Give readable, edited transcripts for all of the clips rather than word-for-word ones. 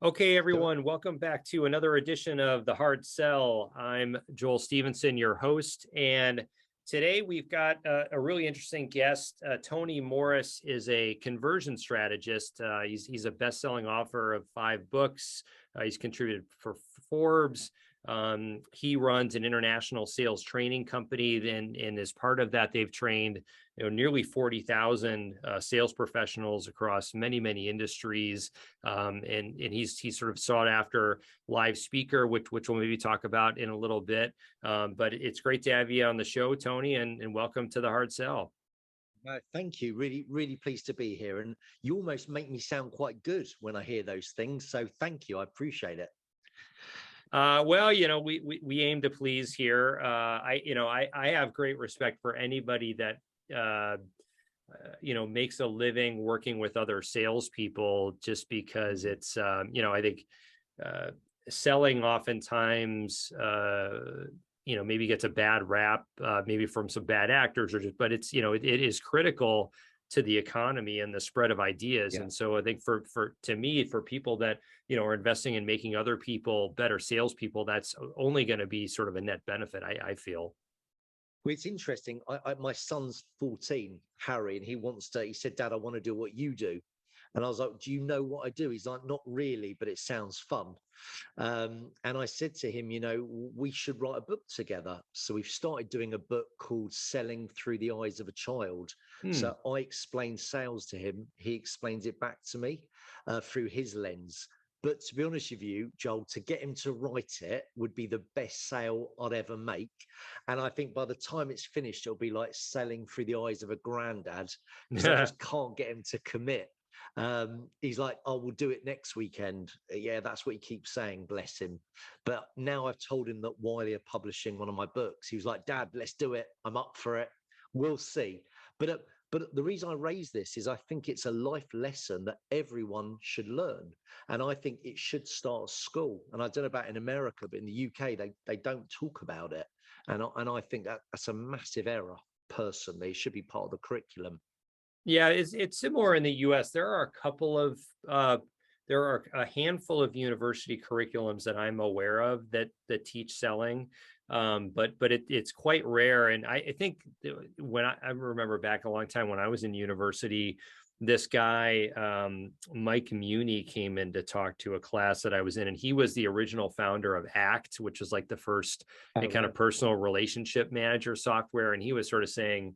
Okay, So, everyone, welcome back to another edition of The Hard Sell. I'm Joel Stevenson, your host, and today we've got a really interesting guest. Tony Morris is a conversion strategist. He's a best-selling author of 5 books. He's contributed for Forbes. He runs an international sales training company, and as part of that, they've trained nearly 40,000 sales professionals across many industries. And he's sort of sought after live speaker, which we'll maybe talk about in a little bit. But it's great to have you on the show, Tony, and welcome to the Hard Sell. thank you. Really pleased to be here. And you almost make me sound quite good when I hear those things. So thank you. I appreciate it. Well, we aim to please here. I have great respect for anybody that makes a living working with other salespeople, just because it's I think uh, selling oftentimes maybe gets a bad rap, maybe from some bad actors, but it is critical to the economy and the spread of ideas. Yeah. And so I think to me, for people that are investing in making other people better salespeople, that's only going to be sort of a net benefit, I feel. Well, it's interesting. My son's 14, Harry, and he said, Dad, I want to do what you do. And I was like, do you know what I do? He's like, not really, but it sounds fun. And I said to him, we should write a book together. So we've started doing a book called Selling Through the Eyes of a Child. Hmm. So I explain sales to him. He explains it back to me through his lens. But to be honest with you, Joel, to get him to write it would be the best sale I'd ever make. And I think by the time it's finished, it'll be like selling through the eyes of a granddad, because I just can't get him to commit. He's like, "Oh, we'll do it next weekend." Yeah, that's what he keeps saying, bless him. But now I've told him that Wiley are publishing one of my books. He was like, "Dad, let's do it. I'm up for it. We'll see." But the reason I raise this is I think it's a life lesson that everyone should learn, and I think it should start at school. And I don't know about in America, but in the UK, they don't talk about it, and I think that's a massive error. Personally, it should be part of the curriculum. Yeah, it's similar in the US. There are a handful of university curriculums that I'm aware of that teach selling. But it's quite rare. And I think when I remember back a long time when I was in university, this guy, Mike Muni, came in to talk to a class that I was in, and he was the original founder of ACT, which was like the first Oh, kind of right. personal relationship manager software. And he was sort of saying,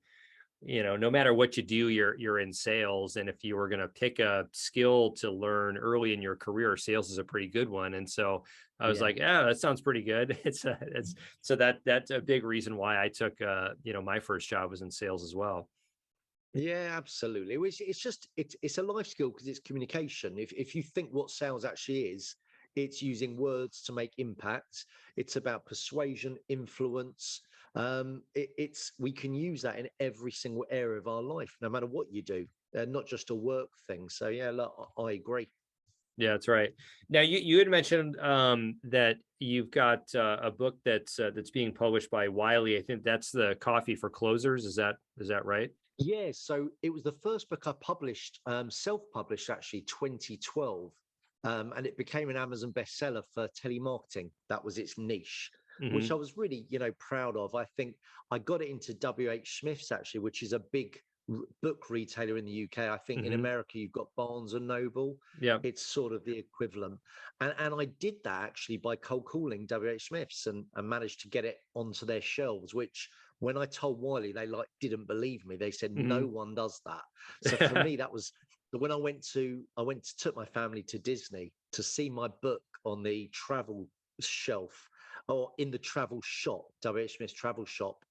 no matter what you do, you're in sales, and if you were going to pick a skill to learn early in your career, sales is a pretty good one. And so I was Yeah. like, yeah, that sounds pretty good. It's so that's a big reason why I took my first job was in sales as well. Yeah, absolutely. It's a life skill because it's communication. If you think what sales actually is, it's using words to make impact. It's about persuasion, influence. It's we can use that in every single area of our life, no matter what you do, not just a work thing. So yeah, look, I agree. Yeah, that's right. Now you had mentioned that you've got a book that's being published by Wiley. I think that's the Coffee for Closers. Is that right? Yeah, so it was the first book I published, self-published actually, 2012, and it became an Amazon bestseller for telemarketing. That was its niche, which Hmm. I was really, proud of. I think I got it into WH Smith's actually, which is a big book retailer in the UK. I think in Hmm. America you've got Barnes and Noble. Yeah. It's sort of the equivalent, and I did that actually by cold calling WH Smith's and managed to get it onto their shelves, which when I told Wiley, they like didn't believe me. They said no Hmm. one does that. So for me, that was when I took my family to Disney to see my book on the travel shelf or in the travel shop, WH Smith's travel shop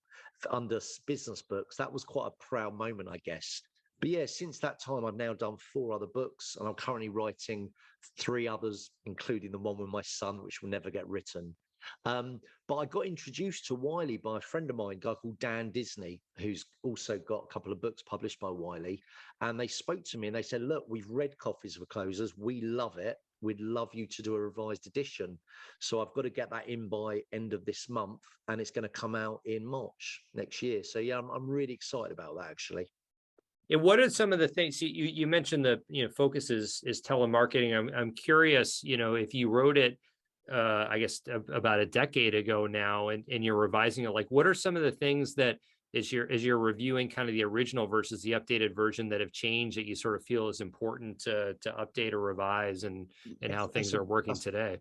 under business books. That was quite a proud moment, I guess. But yeah, since that time, I've now done 4 other books, and I'm currently writing 3 others, including the one with my son, which will never get written. But I got introduced to Wiley by a friend of mine, a guy called Dan Disney, who's also got a couple of books published by Wiley. And they spoke to me and they said, "Look, we've read Coffees for Closers. We love it. We'd love you to do a revised edition." So I've got to get that in by end of this month, and it's going to come out in March next year. So yeah, I'm really excited about that actually. And what are some of the things you mentioned the focus is telemarketing. I'm curious, if you wrote it I guess about a decade ago now and you're revising it, like what are some of the things that as you're reviewing kind of the original versus the updated version that have changed that you sort of feel is important to update or revise and how Yes, things are working today?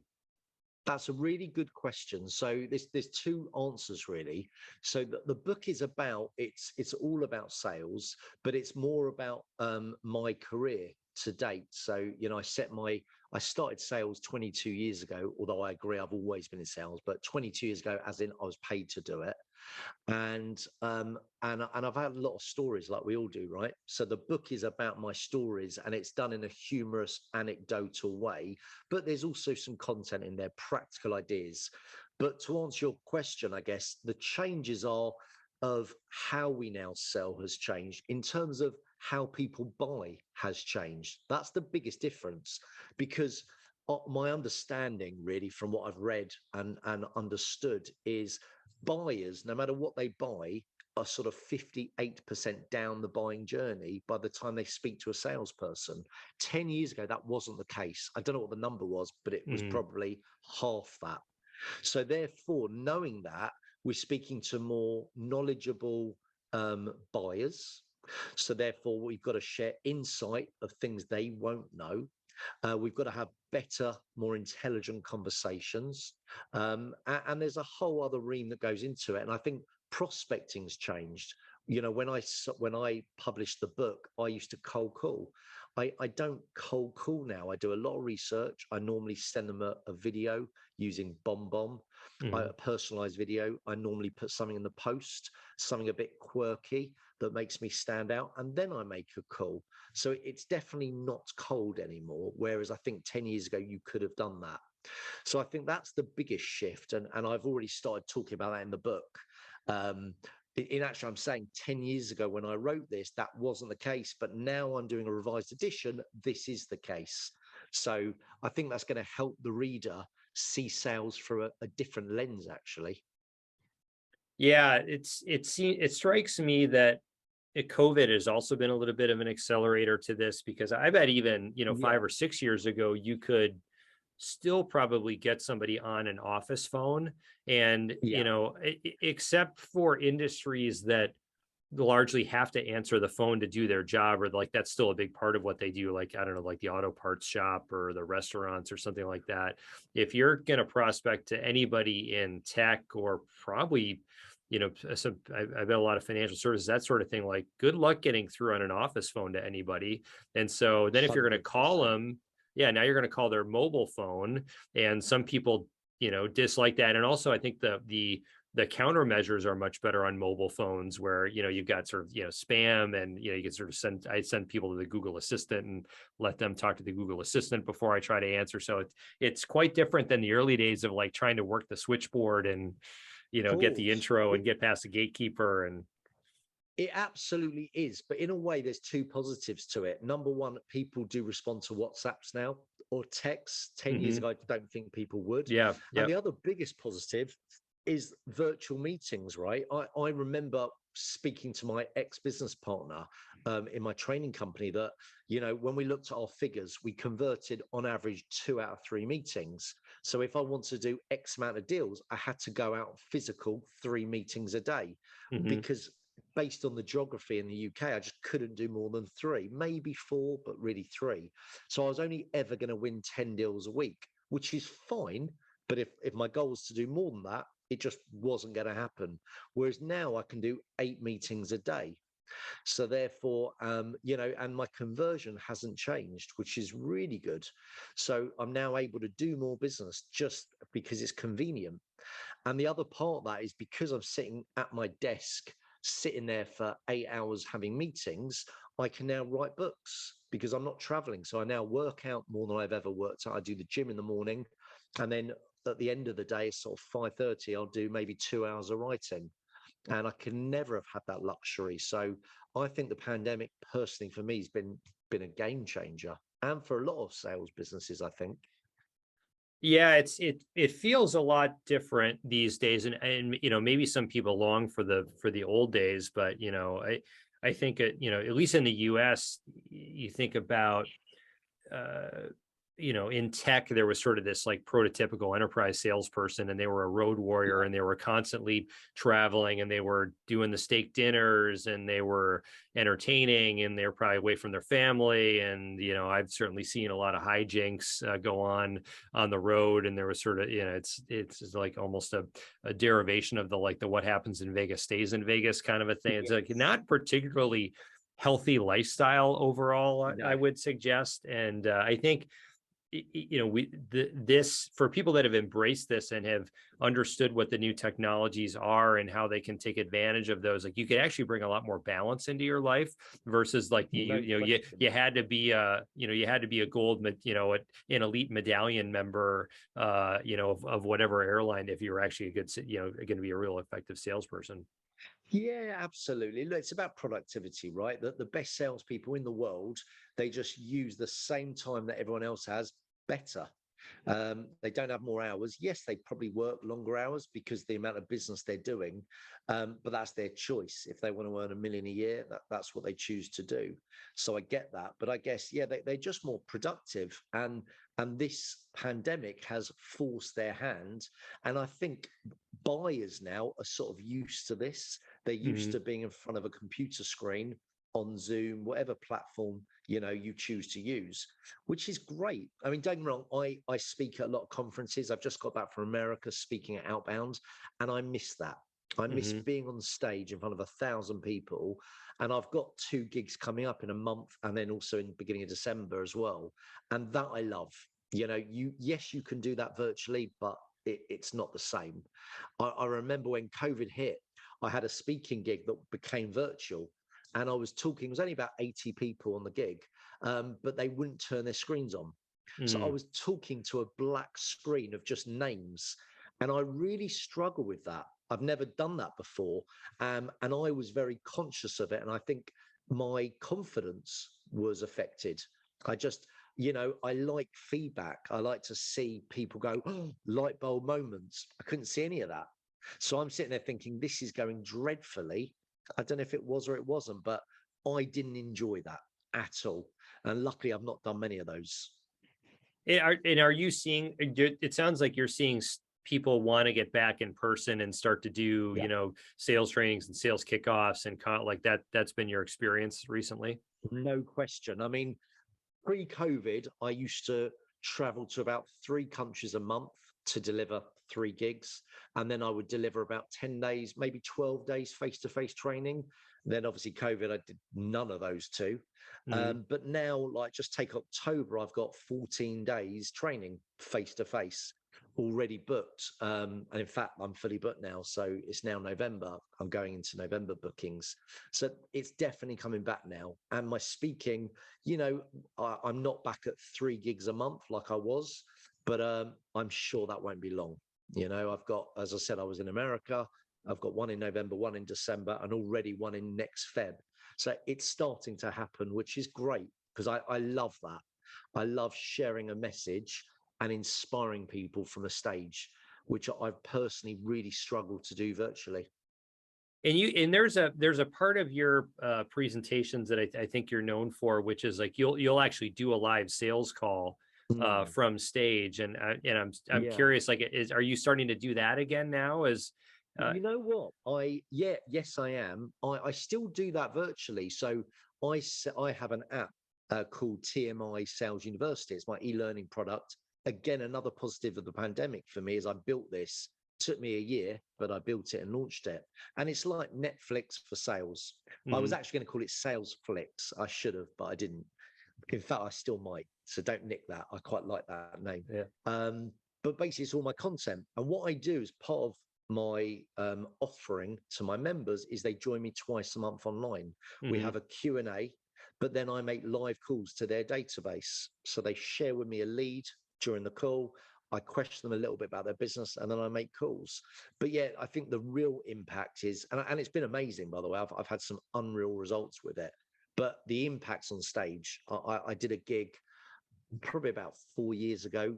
that's a really good question. So there's two answers really. So the book is about it's all about sales, but it's more about my career to date. So I started sales 22 years ago, although I agree I've always been in sales, but 22 years ago, as in I was paid to do it. And I've had a lot of stories like we all do, right? So the book is about my stories and it's done in a humorous anecdotal way, but there's also some content in there, practical ideas. But to answer your question, I guess the changes are of how we now sell has changed in terms of how people buy has changed. That's the biggest difference because my understanding really from what I've read and understood is buyers, no matter what they buy, are sort of 58% down the buying journey by the time they speak to a salesperson. 10 years ago, that wasn't the case. I don't know what the number was, but it was Mhm. probably half that. So, therefore, knowing that, we're speaking to more knowledgeable buyers. So, therefore, we've got to share insight of things they won't know. We've got to have better, more intelligent conversations. And there's a whole other ream that goes into it. And I think prospecting's changed. When I published the book, I used to cold call. I don't cold call now. I do a lot of research. I normally send them a video using BombBomb. A Mhm. personalized video. I normally put something in the post, something a bit quirky that makes me stand out, and then I make a call. So it's definitely not cold anymore. Whereas I think 10 years ago, you could have done that. So I think that's the biggest shift. And I've already started talking about that in the book. Um, in actually, I'm saying 10 years ago when I wrote this, that wasn't the case. But now I'm doing a revised edition. This is the case. So I think that's going to help the reader see sales through a different lens, actually. Yeah, it strikes me that COVID has also been a little bit of an accelerator to this because I bet even, Yeah. 5 or 6 years ago, you could still probably get somebody on an office phone. And, Yeah. except for industries that largely have to answer the phone to do their job, or like that's still a big part of what they do, like I don't know, like the auto parts shop or the restaurants or something like that. If you're going to prospect to anybody in tech or probably I bet a lot of financial services, that sort of thing, like good luck getting through on an office phone to anybody. And so then if you're going to call 100%. them, yeah, now you're going to call their mobile phone. And some people dislike that. And also I think the countermeasures are much better on mobile phones where you've got sort of spam, and you can sort of send people to the Google Assistant and let them talk to the Google Assistant before I try to answer. So it's quite different than the early days of like trying to work the switchboard and Of get the course. intro and get past the gatekeeper. And It absolutely is. But in a way, there's two positives to it. Number one, people do respond to WhatsApps now or texts. 10 years Mhm. ago, I don't think people would. Yeah, And yeah. the other biggest positive is virtual meetings, right? I remember speaking to my ex-business partner in my training company that, when we looked at our figures, we converted on average 2 out of 3 meetings. So if I want to do X amount of deals, I had to go out physical 3 meetings a day Mhm. because based on the geography in the UK, I just couldn't do more than 3, maybe 4, but really 3. So I was only ever going to win 10 deals a week, which is fine. But if my goal was to do more than that, it just wasn't going to happen. Whereas now I can do 8 meetings a day. So therefore, and my conversion hasn't changed, which is really good. So I'm now able to do more business just because it's convenient. And the other part of that is because I'm sitting at my desk, sitting there for 8 hours having meetings, I can now write books because I'm not traveling. So I now work out more than I've ever worked out. I do the gym in the morning, and then at the end of the day, sort of 5:30, I'll do maybe 2 hours of writing. And I can never have had that luxury. So I think the pandemic, personally, for me, has been a game changer, and for a lot of sales businesses, I think. Yeah, it feels a lot different these days, and maybe some people long for the old days, but I I think, at least in the US, you think about, uh, in tech, there was sort of this like prototypical enterprise salesperson, and they were a road warrior, and they were constantly traveling, and they were doing the steak dinners, and they were entertaining, and they were probably away from their family. And, I've certainly seen a lot of hijinks go on the road. And there was sort of, it's like almost a derivation of the what happens in Vegas stays in Vegas kind of a thing. It's like not particularly healthy lifestyle overall, I would suggest. And I think, this, for people that have embraced this and have understood what the new technologies are and how they can take advantage of those, like you could actually bring a lot more balance into your life versus like you had to be a gold, an elite medallion member, of whatever airline, if you were actually going to be a real effective salesperson. Yeah, absolutely. Look, it's about productivity, right? The best salespeople in the world, they just use the same time that everyone else has better. They don't have more hours. Yes, they probably work longer hours because the amount of business they're doing, but that's their choice. If they want to earn $1 million a year, that's what they choose to do. So I get that, but I guess they're just more productive, and this pandemic has forced their hand. And I think buyers now are sort of used to this. They're used to being in front of a computer screen on Zoom, whatever platform you choose to use, which is great. I mean, don't get me wrong, I speak at a lot of conferences. I've just got back from America speaking at Outbound, and I miss that. I miss being on stage in front of 1,000 people. And I've got 2 gigs coming up in a month, and then also in the beginning of December as well. And that I love. Yes, you can do that virtually, but it's not the same. I remember when COVID hit, I had a speaking gig that became virtual, and I was talking. It was only about 80 people on the gig, but they wouldn't turn their screens on. So I was talking to a black screen of just names, and I really struggle with that. I've never done that before, and I was very conscious of it. And I think my confidence was affected. I just, I like feedback. I like to see people go, oh, light bulb moments. I couldn't see any of that. So I'm sitting there thinking, this is going dreadfully. I don't know if it was or it wasn't, but I didn't enjoy that at all. And luckily, I've not done many of those. Are you seeing, it sounds like you're seeing people want to get back in person and start to do, sales trainings and sales kickoffs and like that. That's been your experience recently? No question. I mean, pre-COVID, I used to travel to about 3 countries a month to deliver 3 gigs. And then I would deliver about 10 days, maybe 12 days face-to-face training. Then obviously COVID, I did none of those 2. But now, like just take October, I've got 14 days training face-to-face already booked. And in fact, I'm fully booked now. So it's now November. I'm going into November bookings. So it's definitely coming back now. And my speaking, I'm not back at 3 gigs a month like I was, but I'm sure that won't be long. I've got, as I said, I was in America. I've got 1 in November, 1 in December, and already 1 in next Feb. So it's starting to happen, which is great because I love that. I love sharing a message and inspiring people from a stage, which I've personally really struggled to do virtually. And there's a part of your presentations that I think you're known for, which is like you'll actually do a live sales call from stage, and I'm curious, like, are you starting to do that again now? You know what? Yes, I am. I still do that virtually. So I have an app called TMI Sales University. It's my e-learning product. Again, another positive of the pandemic for me is I built this. Took me a year, but I built it and launched it. And it's like Netflix for sales. I was actually going to call it Salesflix. I should have, but I didn't. In fact, I still might. So don't nick that. I quite like that name. Yeah. But basically, it's all my content. And what I do as part of my offering to my members is they join me twice a month online. We have a Q&A, but then I make live calls to their database. So they share with me a lead during the call. I question them a little bit about their business, and then I make calls. But yeah, I think the real impact is, and it's been amazing, by the way. I've had some unreal results with it. But the impacts on stage, I did a gig probably about 4 years ago.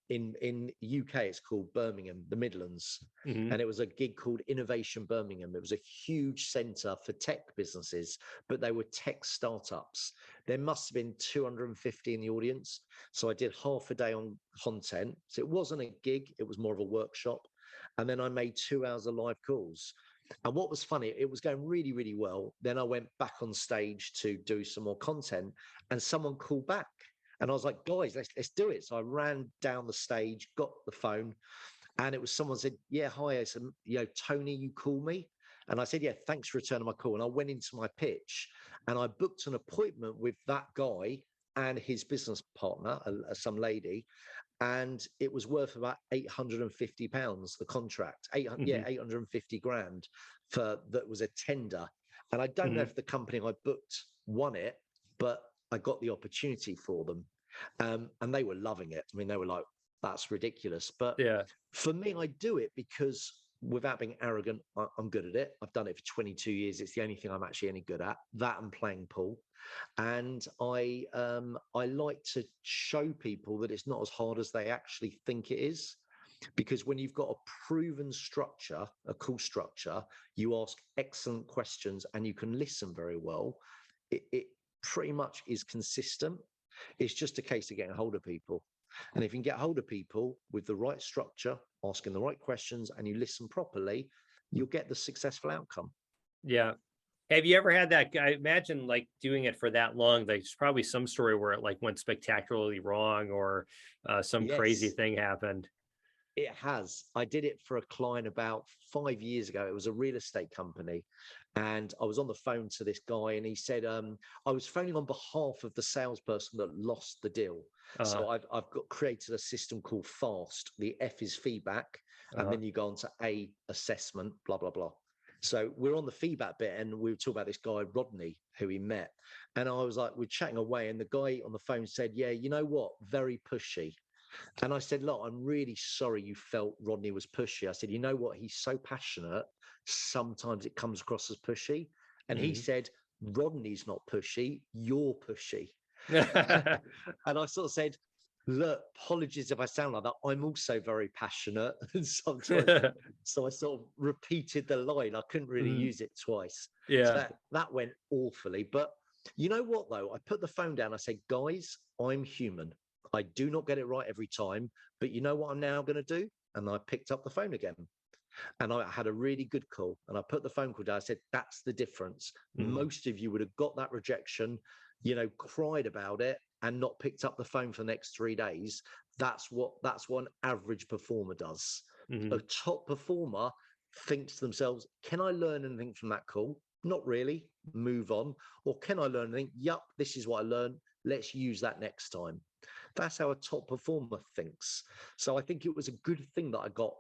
In UK, it's called Birmingham, the Midlands, Hmm. and it was a gig called Innovation Birmingham. It was a huge centre for tech businesses, but they were tech startups. There must have been 250 in the audience, so I did half a day on content. So it wasn't a gig; it was more of a workshop, and then I made 2 hours of live calls. And what was funny, it was going really, really well. Then I went back on stage to do some more content, and someone called back. And I was like, guys, let's do it. So I ran down the stage, got the phone, and it was someone said, yeah, hi. I said, Tony, you call me? And I said, yeah, thanks for returning my call. And I went into my pitch and I booked an appointment with that guy and his business partner, some lady, and it was worth about £850, the contract, 850 grand for that was a tender. And I don't know Hmm. if the company I booked won it, but I got the opportunity for them. And they were loving it. I mean, they were like, that's ridiculous. But Yeah. for me, I do it because without being arrogant, I'm good at it. I've done it for 22 years. It's the only thing I'm actually any good at, that and playing pool. And I like to show people that it's not as hard as they actually think it is. Because when you've got a proven structure, a cool structure, you ask excellent questions and you can listen very well. It pretty much is consistent. It's just a case of getting a hold of people. And if you can get hold of people with the right structure, asking the right questions, and you listen properly, you'll get the successful outcome. Yeah. Have you ever had that? I imagine like doing it for that long, there's probably some story where it like went spectacularly wrong or some crazy Yes, thing happened. it has. I did it for a client about 5 years ago. It was a real estate company. And I was on the phone to this guy, and he said, I was phoning on behalf of the salesperson that lost the deal. Uh, So I've got created a system called FAST. The F is feedback, and uh, then you go on to A, assessment, blah, blah, blah. So we're on the feedback bit, and we were talking about this guy, Rodney, who he met. And I was like, we're chatting away, and the guy on the phone said, yeah, you know what? Very pushy. And I said, look, I'm really sorry you felt Rodney was pushy. I said, you know what? He's so passionate. Sometimes it comes across as pushy. And he mhm. said, Rodney's not pushy. You're pushy. And I sort of said, look, apologies if I sound like that. I'm also very passionate. And sometimes, so I sort of repeated the line. I couldn't really Mhm. use it twice. So Yeah. that went awfully. But you know what, though? I put the phone down. I said, guys, I'm human. I do not get it right every time, but you know what I'm now going to do? And I picked up the phone again and I had a really good call and I put the phone call down. I said, that's the difference. Mhm. Most of you would have got that rejection, cried about it and not picked up the phone for the next 3 days. That's what an average performer does. A Mhm. top performer thinks to themselves, can I learn anything from that call? Not really. Move on. Or can I learn anything? Yup, this is what I learned. Let's use that next time. That's how a top performer thinks. So I think it was a good thing that I got,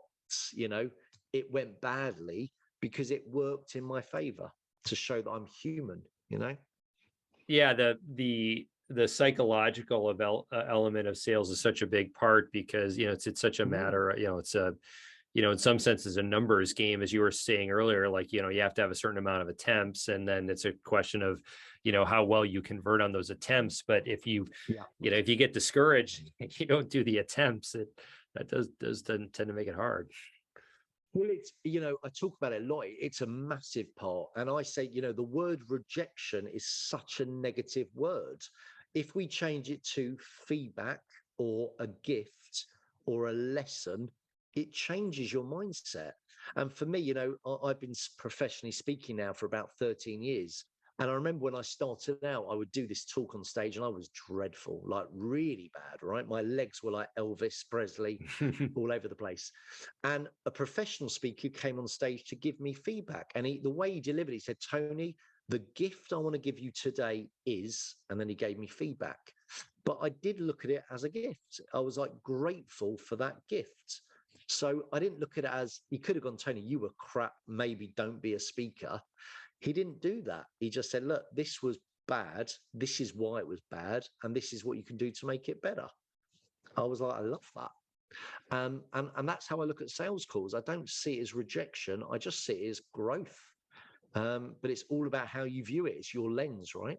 you know, it went badly because it worked in my favor to show that I'm human. Yeah, the psychological element of sales is such a big part because it's such a Mm. matter. It's a in some senses a numbers game, as you were saying earlier. Like you have to have a certain amount of attempts, and then it's a question of how well you convert on those attempts. But if Yeah. if you get discouraged, you don't do the attempts. That does tend to make it hard. Well, I talk about it a lot. It's a massive part. And I say, the word rejection is such a negative word. If we change it to feedback or a gift or a lesson, it changes your mindset. And for me, I've been professionally speaking now for about 13 years. And I remember when I started out, I would do this talk on stage and I was dreadful, like really bad, right? My legs were like Elvis Presley all over the place. And a professional speaker came on stage to give me feedback. And the way he delivered it, he said, Tony, the gift I want to give you today is, and then he gave me feedback. But I did look at it as a gift. I was like grateful for that gift. So I didn't look at it as he could have gone, Tony, you were crap. Maybe don't be a speaker. He didn't do that. He just said, look, this was bad. This is why it was bad. And this is what you can do to make it better. I was like, I love that. And that's how I look at sales calls. I don't see it as rejection. I just see it as growth. But it's all about how you view it. It's your lens, right?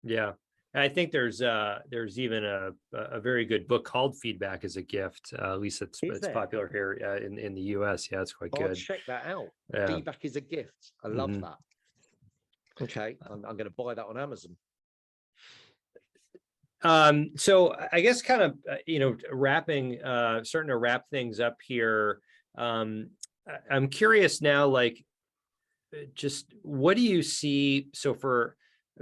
Yeah. And I think there's even a very good book called Feedback is a Gift. At least Is it's there? popular here in the US. Yeah, it's quite I'll good. check that out. Yeah. Feedback is a gift. I love Mhm. that. Okay, I'm going to buy that on Amazon. So I guess kind of starting to wrap things up here. I'm curious now, like, just what do you see? So for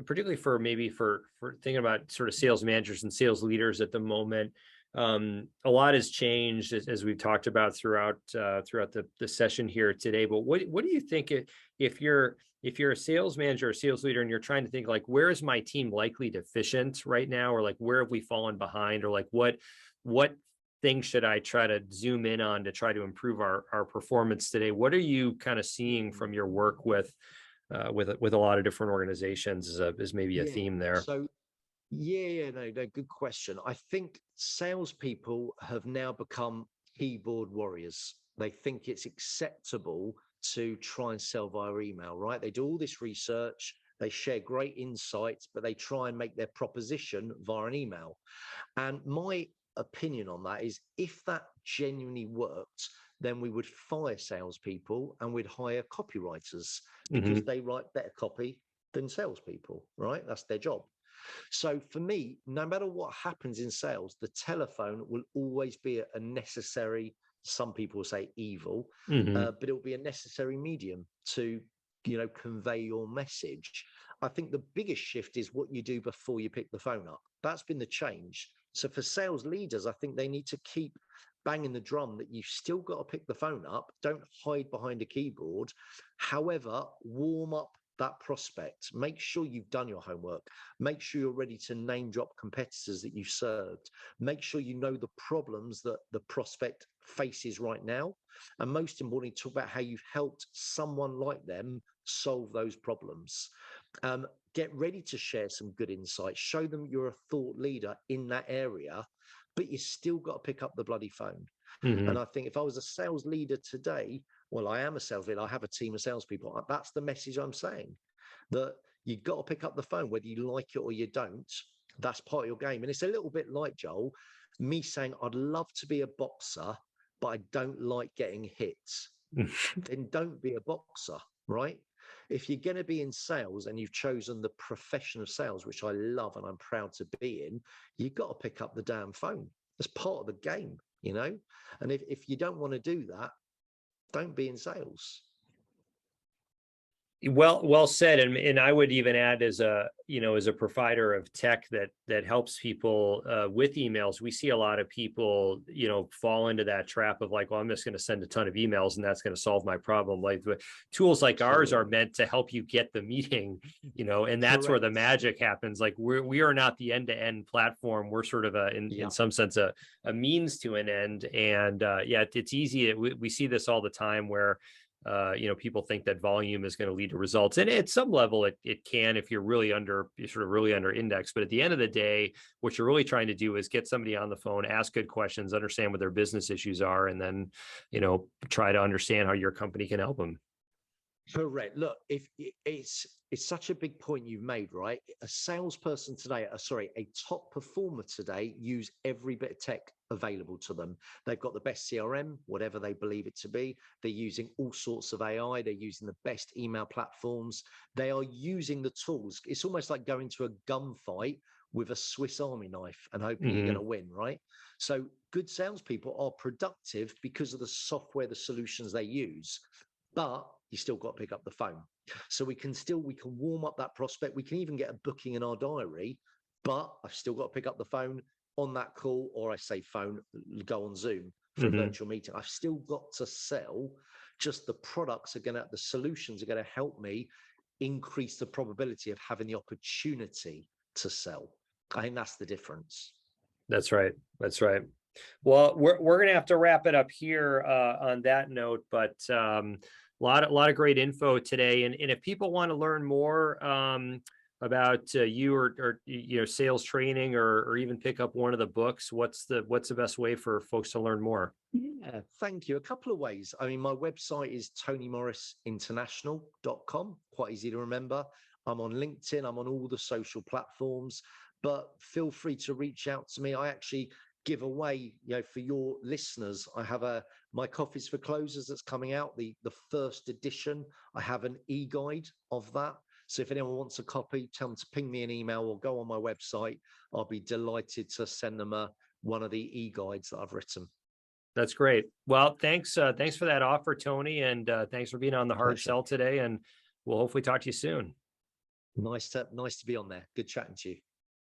particularly for maybe for thinking about sort of sales managers and sales leaders at the moment, a lot has changed as we've talked about throughout the session here today. But what do you think if you're a sales manager or sales leader and you're trying to think like, where is my team likely deficient right now, or like where have we fallen behind, or like what things should I try to zoom in on to try to improve our performance today? What are you kind of seeing from your work with a lot of different organizations is maybe a Yeah. theme there? So yeah, no, good question. I think salespeople have now become keyboard warriors. They think it's acceptable to try and sell via email, right? They do all this research, they share great insights, but they try and make their proposition via an email. And my opinion on that is if that genuinely worked, then we would fire salespeople and we'd hire copywriters because Hmm. they write better copy than salespeople, right? That's their job. So for me, no matter what happens in sales, the telephone will always be a necessary, some people say evil, Hmm. but it will be a necessary medium to, convey your message. I think the biggest shift is what you do before you pick the phone up. That's been the change. So for sales leaders, I think they need to keep banging the drum that you've still got to pick the phone up. Don't hide behind a keyboard. However, warm up that prospect. Make sure you've done your homework. Make sure you're ready to name drop competitors that you've served. Make sure you know the problems that the prospect faces right now. And most importantly, talk about how you've helped someone like them solve those problems. Get ready to share some good insights. Show them you're a thought leader in that area, but you still got to pick up the bloody phone. And Hmm. I think if I was a sales leader today, well, I am a sales leader. I have a team of salespeople. That's the message I'm saying, that you've got to pick up the phone, whether you like it or you don't. That's part of your game. And it's a little bit like, Joel, me saying, I'd love to be a boxer, but I don't like getting hits. Then don't be a boxer, right? If you're going to be in sales and you've chosen the profession of sales, which I love and I'm proud to be in, you've got to pick up the damn phone. That's part of the game, you know? And if you don't want to do that, don't be in sales. Well said. And I would even add, as a provider of tech that helps people with emails, we see a lot of people, fall into that trap of like, well, I'm just going to send a ton of emails and that's going to solve my problem. Like the tools like ours are Absolutely. meant to help you get the meeting, and that's where the Correct. magic happens. Like we are not the end-to-end platform. We're sort of in Yeah. some sense a means to an end. And yeah, it's easy. We see this all the time where people think that volume is going to lead to results, and at some level it can if you're really under index. But at the end of the day, what you're really trying to do is get somebody on the phone, ask good questions, understand what their business issues are, and then try to understand how your company can help them. Correct. Look, if it's such a big point you've made, right? A salesperson today, a top performer today, use every bit of tech available to them. They've got the best CRM, whatever they believe it to be. They're using all sorts of AI. They're using the best email platforms. They are using the tools. It's almost like going to a gunfight with a Swiss Army knife and hoping you're going to Hmm. win, right? So good salespeople are productive because of the software, the solutions they use, but you still got to pick up the phone. So we can warm up that prospect. We can even get a booking in our diary, but I've still got to pick up the phone on that call, or I say phone, go on Zoom for a Hmm. virtual meeting. I've still got to sell. Just the solutions are going to help me increase the probability of having the opportunity to sell. I think that's the difference. That's right. That's right. Well, we're gonna have to wrap it up here on that note, but a lot of great info today. And if people want to learn more about you or sales training, or even pick up one of the books, what's the best way for folks to learn more? Yeah, thank you. A couple of ways. I mean, my website is tonymorrisinternational.com, quite easy to remember. I'm on LinkedIn, I'm on all the social platforms. but feel free to reach out to me. I actually give away, for your listeners, I have my Coffees for Closers that's coming out, the first edition. I have an e-guide of that. So if anyone wants a copy, tell them to ping me an email or go on my website. I'll be delighted to send them one of the e-guides that I've written. That's great. Well, thanks for that offer, Tony, and thanks for being on the Hard Pleasure. Sell today. And we'll hopefully talk to you soon. Nice to be on there. Good chatting to you.